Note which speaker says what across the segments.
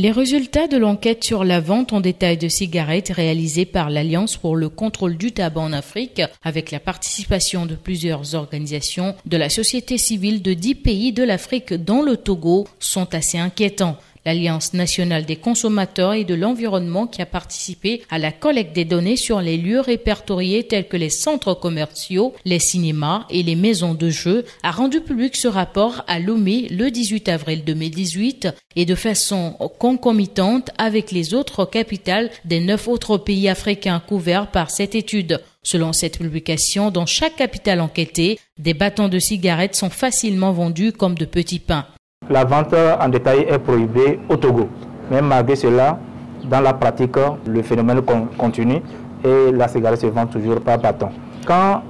Speaker 1: Les résultats de l'enquête sur la vente en détail de cigarettes réalisée par l'Alliance pour le contrôle du tabac en Afrique, avec la participation de plusieurs organisations de la société civile de 10 pays de l'Afrique dont le Togo, sont assez inquiétants. L'Alliance nationale des consommateurs et de l'environnement qui a participé à la collecte des données sur les lieux répertoriés tels que les centres commerciaux, les cinémas et les maisons de jeux a rendu public ce rapport à Lomé le 18 avril 2018 et de façon concomitante avec les autres capitales des 9 autres pays africains couverts par cette étude. Selon cette publication, dans chaque capitale enquêtée, des bâtons de cigarettes sont facilement vendus comme de petits pains.
Speaker 2: La vente en détail est prohibée au Togo. Mais malgré cela, dans la pratique, le phénomène continue et la cigarette se vend toujours par bâton. Quand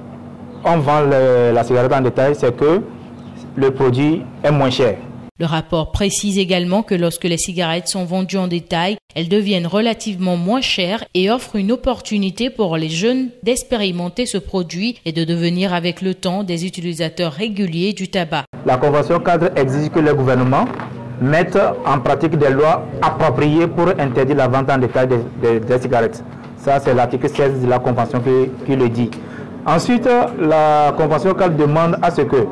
Speaker 2: on vend la cigarette en détail, c'est que le produit est moins cher.
Speaker 1: Le rapport précise également que lorsque les cigarettes sont vendues en détail, elles deviennent relativement moins chères et offrent une opportunité pour les jeunes d'expérimenter ce produit et de devenir avec le temps des utilisateurs réguliers du tabac.
Speaker 2: La Convention cadre exige que les gouvernements mettent en pratique des lois appropriées pour interdire la vente en détail des cigarettes. Ça, c'est l'article 16 de la Convention qui le dit. Ensuite, la Convention cadre demande à ce que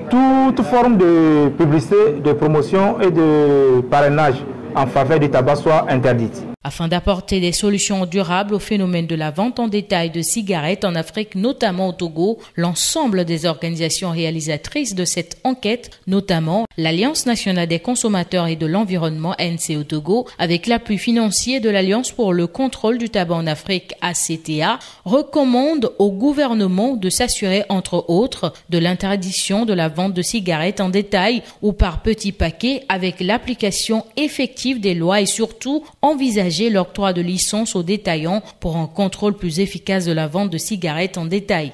Speaker 2: toute forme de publicité, de promotion et de parrainage en faveur du tabac soit interdite.
Speaker 1: Afin d'apporter des solutions durables au phénomène de la vente en détail de cigarettes en Afrique, notamment au Togo, l'ensemble des organisations réalisatrices de cette enquête, notamment l'Alliance nationale des consommateurs et de l'environnement NCO Togo, avec l'appui financier de l'Alliance pour le contrôle du tabac en Afrique ACTA, recommande au gouvernement de s'assurer, entre autres, de l'interdiction de la vente de cigarettes en détail ou par petits paquets avec l'application effective des lois et surtout envisager l'octroi de licences aux détaillants pour un contrôle plus efficace de la vente de cigarettes en détail.